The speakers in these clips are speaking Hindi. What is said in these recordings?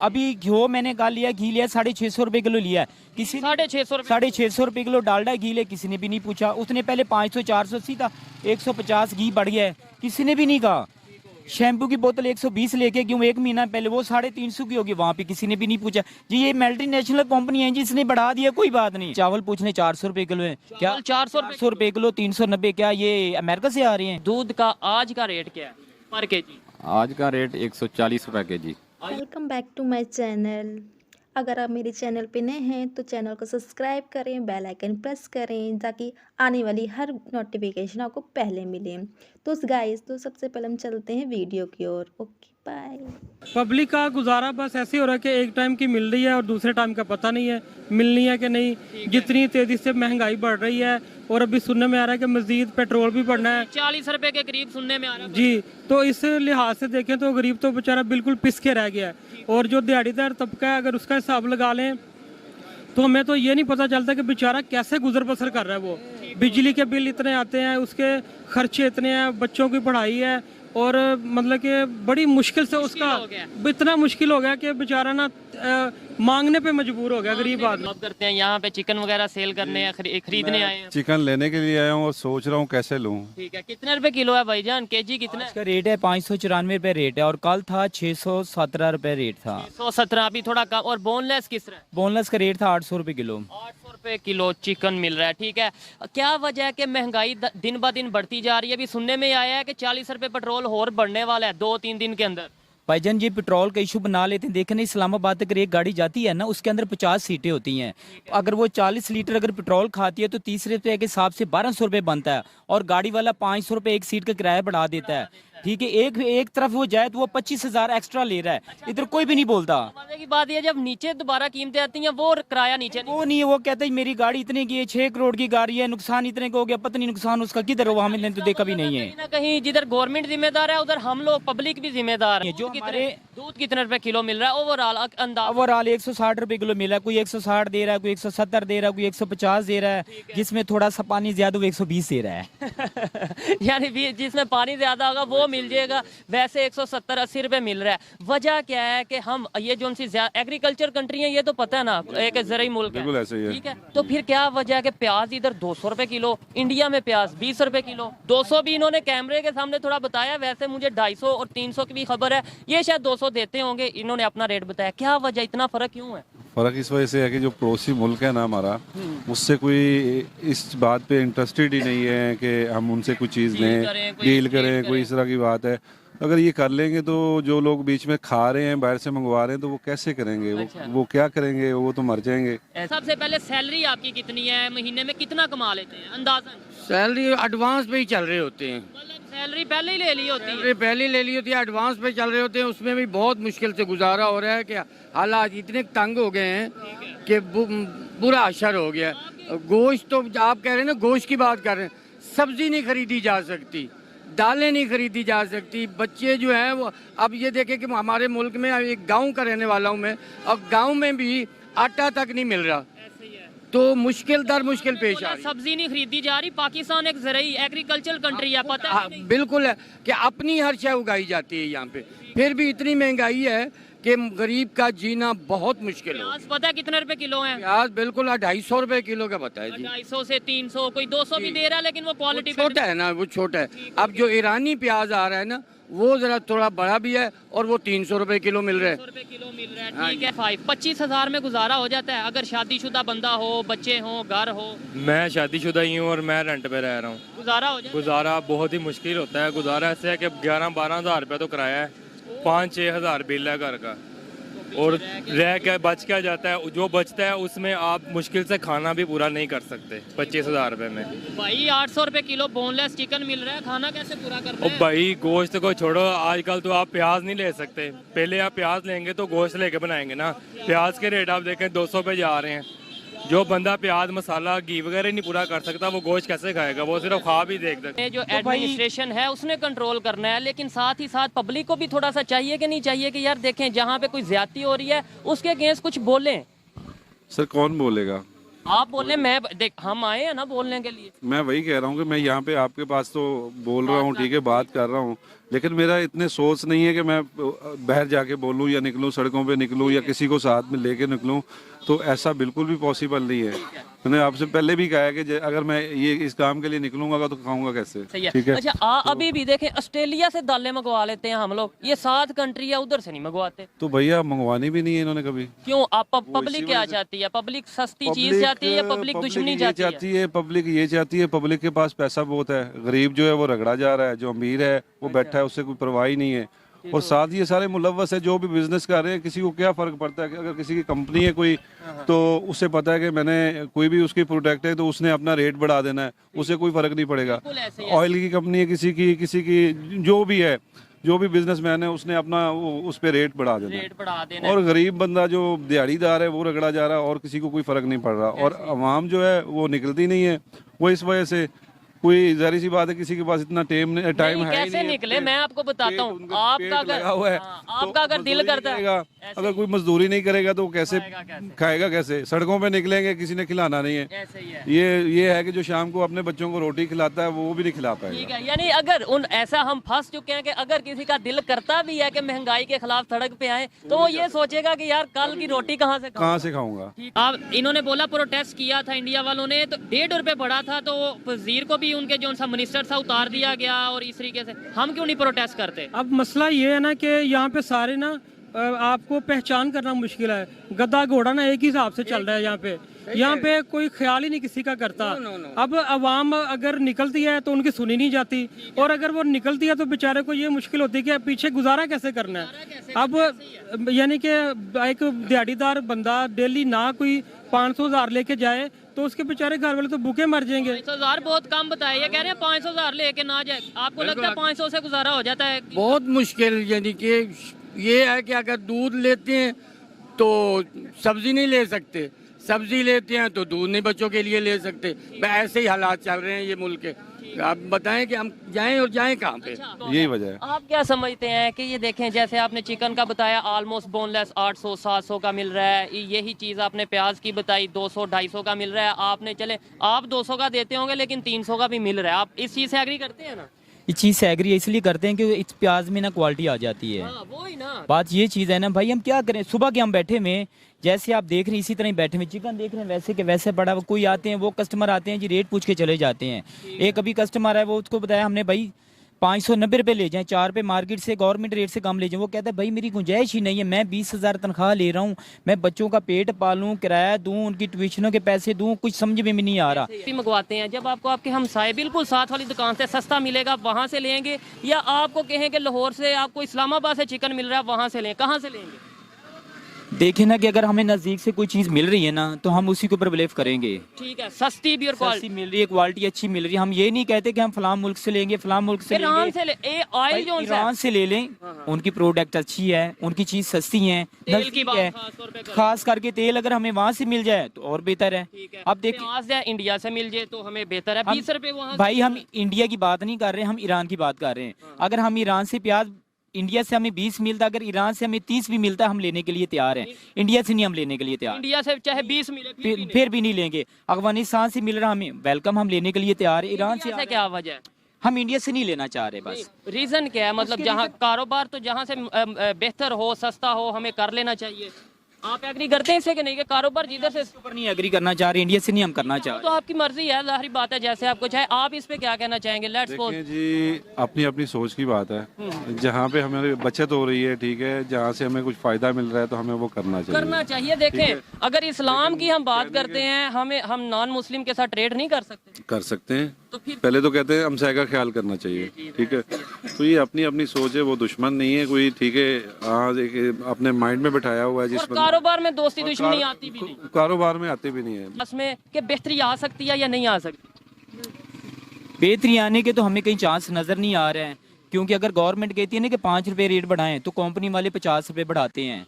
अभी घी मैंने कहा लिया, घी लिया 650 रुपए किलो लिया, किसी 650 रुपए किलो डालडा घी लिया, किसी ने भी नहीं पूछा। उसने पहले 500 480 था, 150 घी बढ़ गया है, किसी ने भी नहीं कहा। शैम्पू की बोतल 120 लेके क्यों, एक महीना पहले वो 350 की होगी, वहां पे किसी ने भी नहीं पूछा जी। ये मल्टीनेशनल कंपनी है जिसने बढ़ा दिया, कोई बात नहीं। चावल पूछने 400 रुपए किलो है क्या, 400 रुपए किलो, 390, क्या ये अमेरिका से आ रहे हैं? दूध का आज का रेट क्या है पर केजी? आज का रेट 140 रुपए KG. Welcome back to my channel. अगर आप मेरे चैनल पे नए हैं तो चैनल को सब्सक्राइब करें, बेल आइकन प्रेस करें ताकि आने वाली हर नोटिफिकेशन आपको पहले मिले। तो गाइस, तो सबसे पहले हम चलते हैं वीडियो की ओर। Okay bye. पब्लिक का गुजारा बस ऐसे हो रहा है कि एक टाइम की मिल रही है और दूसरे टाइम का पता नहीं है मिलनी है कि नहीं। जितनी तेजी से महंगाई बढ़ रही है और अभी सुनने में आ रहा है कि मजीद पेट्रोल भी बढ़ना है, 40 रुपए के करीब सुनने में आ रहा है जी। तो इस लिहाज से देखें तो गरीब तो बेचारा बिल्कुल पिस के रह गया है। और जो दिहाड़ीदार तबका है, अगर उसका हिसाब लगा लें तो हमें तो ये नहीं पता चलता कि बेचारा कैसे गुजर बसर कर रहा है। वो बिजली के बिल इतने आते हैं, उसके खर्चे इतने हैं, बच्चों की पढ़ाई है, और मतलब कि बड़ी मुश्किल से उसका इतना मुश्किल हो गया कि बेचारा ना मांगने पे मजबूर हो गया गरीब आदमी। जॉब करते हैं यहाँ पे, चिकन वगैरह सेल करने हैं, खरीदने आए हैं। चिकन लेने के लिए आया हूँ और सोच रहा हूँ कैसे लूँ। ठीक है, कितने रुपए किलो है भाईजान? केजी कितना है? इसका रेट है 594 रुपए रेट है, और कल था 617 रुपए रेट था। 117 अभी थोड़ा कम। और बोनलेस किस तरह? बोनलेस का रेट था 800 रुपए किलो। 800 रुपए किलो चिकन मिल रहा है। ठीक है, क्या वजह है कि महंगाई दिन ब दिन बढ़ती जा रही है? अभी सुनने में आया है कि 40 रुपए पेट्रोल और बढ़ने वाला है 2-3 दिन के अंदर। भाईजान ये पेट्रोल का इशू बना लेते हैं। देखें, इस्लामाबाद तक एक गाड़ी जाती है ना, उसके अंदर 50 सीटें होती हैं। अगर वो 40 लीटर अगर पेट्रोल खाती है तो 30 रुपए के हिसाब से 1200 रुपए बनता है, और गाड़ी वाला 500 रुपए एक सीट का किराया बढ़ा देता है। ठीक है, एक तरफ वो जाए तो वो 25,000 एक्स्ट्रा ले रहा है, इधर कोई भी नहीं बोलता। मजे की बात ये, जब नीचे दोबारा कीमतें आती हैं वो किराया नीचे वो नहीं है, वो कहते हैं मेरी गाड़ी इतने की है, 6 करोड़ की गाड़ी है, नुकसान इतने का हो गया, पता नहीं नुकसान उसका किधर हो, हमें तो देखा भी नहीं है। कहीं ना कहीं जिधर गवर्नमेंट जिम्मेदार है उधर हम लोग पब्लिक भी जिम्मेदार है। जो हमारे दूध कितने रुपए किलो मिल रहा है ओवरऑल अंदाज? ओवरऑल 160 रुपए किलो मिला है। कोई 160 दे रहा है, कोई 170 दे रहा है, कोई 150 दे रहा है, जिसमें थोड़ा सा पानी ज्यादा वो 120 दे रहा है। यानी जिसमें पानी ज्यादा होगा वो मिल जाएगा, वैसे 170-80 रुपए मिल रहा है। वजह क्या है कि हम ये जो सी एग्रीकल्चर कंट्री है, ये तो पता है ना, एक ज़रूरी मुल्क है। ऐसे ही है। ठीक है, तो फिर क्या वजह है कि प्याज इधर 200 रुपए किलो, इंडिया में प्याज 20 रुपए किलो। 200 भी इन्होंने कैमरे के सामने थोड़ा बताया, वैसे मुझे 250 और 300 की भी खबर है, ये शायद 200 देते होंगे, इन्होंने अपना रेट बताया। क्या वजह, इतना फर्क क्यों है? फर्क इस वजह से है कि जो पड़ोसी मुल्क है ना हमारा, उससे कोई इस बात पे इंटरेस्टेड ही नहीं है कि हम उनसे कुछ चीज़ लें, डील करें, कोई इस तरह की बात है। अगर ये कर लेंगे तो जो लोग बीच में खा रहे हैं, बाहर से मंगवा रहे हैं, तो वो कैसे करेंगे? वो क्या करेंगे? वो तो मर जाएंगे। सबसे पहले सैलरी आपकी कितनी है? महीने में कितना कमा लेते हैं अंदाजन? सैलरी एडवांस पे ही चल रहे होते हैं। मतलब सैलरी पहले ही ले ली होती है? सैलरी पहले ही ले ली होती है, एडवांस पे चल रहे होते हैं। उसमें भी बहुत मुश्किल से गुजारा हो रहा है कि हालात इतने तंग हो गए हैं कि बुरा असर हो गया। गोश्त तो आप कह रहे हैं ना, गोश्त की बात कर रहे हैं, सब्जी नहीं खरीदी जा सकती, दालें नहीं खरीदी जा सकती। बच्चे जो हैं वो, अब ये देखें कि हमारे मुल्क में, एक गांव का रहने वाला हूं मैं, और गांव में भी आटा तक नहीं मिल रहा, तो मुश्किल दर मुश्किल पेश आ रही है। सब्जी नहीं खरीदी जा रही। पाकिस्तान एक ज़रूरी एग्रीकल्चर कंट्री है, पता है? बिल्कुल है कि अपनी हर शय उगाई जाती है यहाँ पे, फिर भी इतनी महंगाई है कि गरीब का जीना बहुत मुश्किल है। प्याज पता है कितने रुपए किलो है? प्याज बिल्कुल 250 रुपए किलो का बताया जी। 250 से 300, कोई 200 भी दे रहा है, लेकिन वो क्वालिटी छोटा है ना, वो छोटा है। अब जो ईरानी प्याज आ रहा है ना, वो जरा थोड़ा बड़ा भी है, और वो 300 रुपए किलो मिल रहा है। 300 रुपए किलो मिल रहा है। ठीक है, 25,000 में गुजारा हो जाता है अगर शादीशुदा बंदा हो, बच्चे हो, घर हो। मैं शादीशुदा ही हूँ और मैं रेंट पे रह रहा हूँ। गुजारा हो जाता है? गुजारा बहुत ही मुश्किल होता है। गुजारा ऐसे है कि 11-12 हज़ार रुपये तो किराया है, 5-6 हज़ार बिल है घर का, और रह के बच क्या जाता है, जो बचता है उसमें आप मुश्किल से खाना भी पूरा नहीं कर सकते 25,000 रुपये में। भाई 800 रुपए किलो बोनलेस चिकन मिल रहा है, खाना कैसे पूरा कर रहे और हैं? भाई गोश्त को छोड़ो, आजकल तो आप प्याज नहीं ले सकते। पहले आप प्याज लेंगे तो गोश्त लेके बनाएंगे ना। प्याज के रेट आप देखें 200 पे जा रहे हैं। जो बंदा प्याज, मसाला, घी वगैरह नहीं पूरा कर सकता, वो गोश्त कैसे खाएगा? वो सिर्फ खा भी देख सकता। जो एडमिनिस्ट्रेशन है उसने कंट्रोल करना है, लेकिन साथ ही साथ पब्लिक को भी थोड़ा सा चाहिए कि नहीं चाहिए कि यार देखें, जहाँ पे कोई ज्यादती हो रही है उसके अगेंस्ट कुछ बोलें। सर कौन बोलेगा? आप बोले, मैं देख, हम आए हैं ना बोलने के लिए। मैं वही कह रहा हूँ कि मैं यहाँ पे आपके पास तो बोल रहा हूँ, ठीक है, बात कर रहा हूँ, लेकिन मेरा इतने सोच नहीं है कि मैं बाहर जाके बोलूं या निकलूं, सड़कों पे निकलूं या किसी को साथ में लेके निकलूं, तो ऐसा बिल्कुल भी पॉसिबल नहीं है। मैंने आपसे पहले भी कहा है कि अगर मैं ये इस काम के लिए निकलूंगा तो खाऊंगा कैसे? सही है। ठीक है। अच्छा अभी भी देखें, ऑस्ट्रेलिया से दालें मंगवा लेते हैं हम लोग, ये 7 कंट्री है, उधर से नहीं मंगवाते। तो भैया मंगवानी भी नहीं है इन्होंने कभी। क्यों? आप पब्लिक क्या चाहती है? पब्लिक सस्ती चीज चाहती है या पब्लिक दुश्मनी चाहती है? पब्लिक ये चाहती है, पब्लिक के पास पैसा बहुत है, गरीब जो है वो रगड़ा जा रहा है, जो अमीर है वो बैठा है, उससे कोई परवाह ही नहीं है। और साथ ये सारे मुलव्वस है जो भी बिजनेस कर रहे हैं, किसी को क्या फर्क पड़ता है कि अगर किसी की कंपनी है कोई, तो उसे पता है कि मैंने कोई भी उसकी प्रोडक्ट है तो उसने अपना रेट बढ़ा देना है, उसे कोई फर्क नहीं पड़ेगा। ऑयल की कंपनी है किसी की जो भी है, जो भी बिजनेसमैन है उसने अपना उस पे रेट बढ़ा देना है। और गरीब बंदा जो दिहाड़ीदार है वो रगड़ा जा रहा है और किसी को कोई फर्क नहीं पड़ रहा। और अवाम जो है वो निकलती नहीं है, वो इस वजह से कोई जारी सी बात है किसी के पास इतना टाइम है कैसे नहीं निकले? मैं आपको बताता हूँ, आपका अगर दिल करता है, अगर कोई मजदूरी नहीं करेगा तो कैसे खाएगा? कैसे? सड़कों पे निकलेंगे, किसी ने खिलाना नहीं है। ये है कि जो शाम को अपने बच्चों को रोटी खिलाता है वो भी नहीं खिला पाएगा। ठीक है, यानी अगर ऐसा हम फंस चुके हैं कि अगर किसी का दिल करता भी है कि महंगाई के खिलाफ सड़क पे आए, तो वो ये सोचेगा कि यार कल की रोटी कहाँ से खाऊंगा। अब इन्होंने बोला प्रोटेस्ट किया था इंडिया वालों ने, तो 1.5 रुपए बढ़ा था, तो वजीर को भी उनके जो सा मिनिस्टर था उतार दिया गया। और इस तरीके से हम क्यों नहीं प्रोटेस्ट करते? अब मसला ये है ना कि यहाँ पे सारे ना आपको पहचान करना मुश्किल है। गधा घोड़ा ना एक ही हिसाब से चल रहा है यहाँ पे कोई ख्याल ही नहीं किसी का करता। अब अवाम अगर निकलती है तो उनकी सुनी नहीं जाती, और अगर वो निकलती है तो बेचारे को ये मुश्किल होती है कि पीछे गुजारा कैसे करना है। अब यानी कि एक दिहाड़ीदार बंदा डेली ना कोई 500,000 लेके जाए तो उसके बेचारे घर वाले तो भूखे मर जाएंगे। 500,000 बहुत कम बताया, ये कह रहे हैं 500,000 लेके ना जाए। आपको लगता है 500 से गुजारा हो जाता है? बहुत मुश्किल, यानी कि ये है कि अगर दूध लेते हैं तो सब्जी नहीं ले सकते, सब्जी लेते हैं तो दूध नहीं बच्चों के लिए ले सकते। ऐसे ही हालात चल रहे हैं ये मुल्क के। आप बताएं कि हम जाएं और जाएं कहाँ पे? यही वजह है। आप क्या समझते हैं कि ये देखें, जैसे आपने चिकन का बताया ऑलमोस्ट बोनलेस 800-700 का मिल रहा है, यही चीज़ आपने प्याज की बताई 200-250 का मिल रहा है, आपने चले आप 200 का देते होंगे लेकिन 300 का भी मिल रहा है। आप इस चीज़ से एग्री करते हैं ना? इस चीज़ से एग्री इसलिए करते हैं कि इस प्याज में ना क्वालिटी आ जाती है। वो ही ना बात ये चीज़ है ना भाई, हम क्या करें? सुबह के हम बैठे हुए, जैसे आप देख रहे हैं इसी तरह ही बैठे हुए, चिकन देख रहे हैं वैसे के वैसे बड़ा। कोई आते हैं, वो कस्टमर आते हैं जी, रेट पूछ के चले जाते हैं। एक अभी कस्टमर है, वो उसको बताया हमने भाई 590 रुपये ले जाएं, 4 रुपये मार्केट से गवर्नमेंट रेट से कम ले जाएं। वो कहता है भाई मेरी गुंजाइश ही नहीं है, मैं 20,000 तनख्वाह ले रहा हूँ, मैं बच्चों का पेट पालूं, किराया दूं, उनकी ट्यूशनों के पैसे दूं, कुछ समझ में भी नहीं आ रहा। मंगवाते हैं, जब आपको आपके हमसाए बिल्कुल साथ वाली दुकान से सस्ता मिलेगा वहाँ से लेंगे, या आपको कहें कि लाहौर से आपको इस्लामाबाद से चिकन मिल रहा है वहाँ से लें, कहाँ से लेंगे? देखे ना कि अगर हमें नजदीक से कोई चीज मिल रही है ना तो हम उसी के ऊपर बिलीव करेंगे। ठीक है, सस्ती भी और क्वालिटी मिल रही है, क्वालिटी अच्छी मिल रही है। हम ये नहीं कहते कि हम फलां मुल्क से लेंगे, फलां मुल्क से लेंगे। ईरान से ले लें, उनकी प्रोडक्ट अच्छी है, उनकी चीज सस्ती है, तेल की बात है। खास करके तेल अगर हमें वहाँ से मिल जाए तो और बेहतर है। अब देखिए इंडिया से मिल जाए तो हमें बेहतर है। 20 रुपए वहाँ। भाई हम इंडिया की बात नहीं कर रहे, हम ईरान की बात कर रहे हैं। अगर हम ईरान से प्याज, इंडिया से हमें 20 मिलता, अगर ईरान से हमें 30 भी मिलता, हम लेने के लिए तैयार हैं। इंडिया से नहीं हम लेने के लिए तैयार। इंडिया से चाहे 20 मिले फिर भी नहीं लेंगे। अफगानिस्तान से मिल रहा हमें वेलकम, हम लेने के लिए तैयार है। ईरान से क्या वजह है? हम इंडिया से नहीं लेना चाह रहे। बस रीजन क्या है? मतलब जहाँ कारोबार तो जहाँ से बेहतर हो, सस्ता हो, हमें कर लेना चाहिए। आप एग्री करते हैं इससे कि नहीं कि कारोबार जिधर से ऊपर नहीं एग्री करना चाह रहे, इंडिया से नहीं हम करना चाह रहे। तो आपकी मर्जी है, जाहिर बात है, जैसे आपको चाहे। आप इस पे क्या कहना चाहेंगे? लेट्स सपोज जी, अपनी अपनी सोच की बात है। जहाँ पे हमारी बचत हो रही है, ठीक है, जहाँ से हमें कुछ फायदा मिल रहा है तो हमें वो करना चाहिए। देखें, अगर इस्लाम की हम बात करते हैं, हम नॉन मुस्लिम के साथ ट्रेड नहीं कर सकते हैं। तो फिर पहले तो कहते हैं हमसाय का ख्याल करना चाहिए, ठीक है। तो ये अपनी अपनी सोच है, वो दुश्मन नहीं है कोई, ठीक है। अपने माइंड में बैठाया हुआ है जिस कारोबार में दोस्ती दुश्मनी आती भी नहीं, कारोबार में आती भी नहीं है। इसमें कि बेहतरी आ सकती है या नहीं आ सकती? बेहतरी आने के तो हमें कहीं चांस नजर नहीं आ रहे हैं, क्योंकि अगर गवर्नमेंट कहती है ना कि 5 रुपए रेट बढ़ाएं तो कंपनी वाले 50 रुपए बढ़ाते हैं।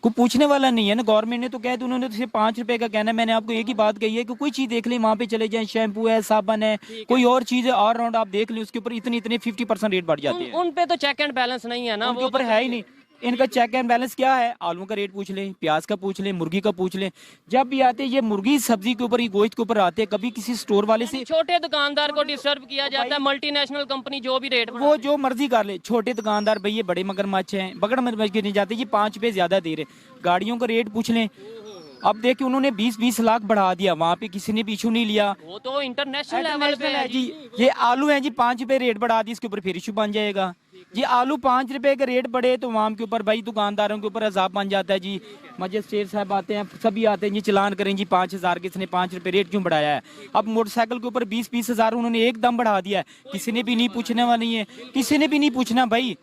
कोई पूछने वाला नहीं है ना। गवर्नमेंट ने तो कह दिया, उन्होंने तो सिर्फ 5 रुपए का कहना है। मैंने आपको एक ही बात कही है कि कोई चीज देख लें, वहाँ पे चले जाएं, शैम्पू है, साबन है, कोई और चीज है, ऑलराउंड आप देख लें, उसके ऊपर इतने 50% रेट बढ़ जाते हैं। उन पे तो चेक एंड बैलेंस नहीं है ना, उनके ऊपर है ही नहीं। इनका चेक एंड बैलेंस क्या है? आलू का रेट पूछ लें, प्याज का पूछ लें, मुर्गी का पूछ लें। जब भी आते ये मुर्गी सब्जी के ऊपर, ये गोश्त के ऊपर आते, कभी किसी स्टोर वाले से छोटे दुकानदार को डिस्टर्ब किया जाता है, मल्टीनेशनल कंपनी जो भी रेट वो जो मर्जी कर ले। छोटे दुकानदार भाई ये बड़े मगरमच्छ हैं, बगड़ मगरमच्छ के नहीं जाते, ये 5 रुपए ज्यादा दे रहे। गाड़ियों का रेट पूछ लें, अब देखिए उन्होंने 20-20 लाख बढ़ा दिया, वहाँ पे किसी ने पीछू नहीं लिया। वो तो इंटरनेशनल लेवल पे है जी। ये आलू है जी 5 रुपए रेट बढ़ा दी, इसके ऊपर फिर इशू बन जाएगा जी। आलू 5 रुपए का रेट बढ़े तो वहाँ के ऊपर भाई दुकानदारों के ऊपर अजाब बन जाता है जी। मजिस्ट्रेट साहब आते हैं, सभी आते हैं जी, चलान करें जी 5,000 किसने 5 रुपए रेट क्यों बढ़ाया है। अब मोटरसाइकिल के ऊपर 20-20 हजार उन्होंने एकदम बढ़ा दिया है, किसी ने भी नहीं पूछने वाला नहीं है, किसी ने भी नहीं पूछना भाई।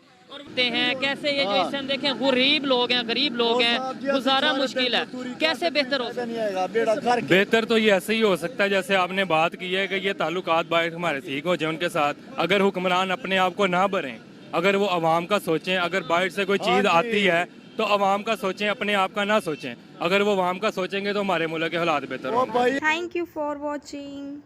हैं कैसे ये जो इस टाइम देखें गरीब लोग हैं, गरीब लोग हैं, गुजारा मुश्किल है, कैसे बेहतर हो सकता है? बेहतर तो ये ऐसे ही हो सकता है जैसे आपने बात की है कि ये ताल्लुकात बाहर हमारे ठीक हो जाए उनके साथ। अगर हुक्मरान अपने आप को ना भरें, अगर वो अवाम का सोचें, अगर बाहर से कोई चीज़ आती है तो अवाम का सोचें, अपने आप का ना सोचें। अगर वो अवाम का सोचेंगे तो हमारे मुल्क के हालात बेहतर होंगे। Thank you for watching.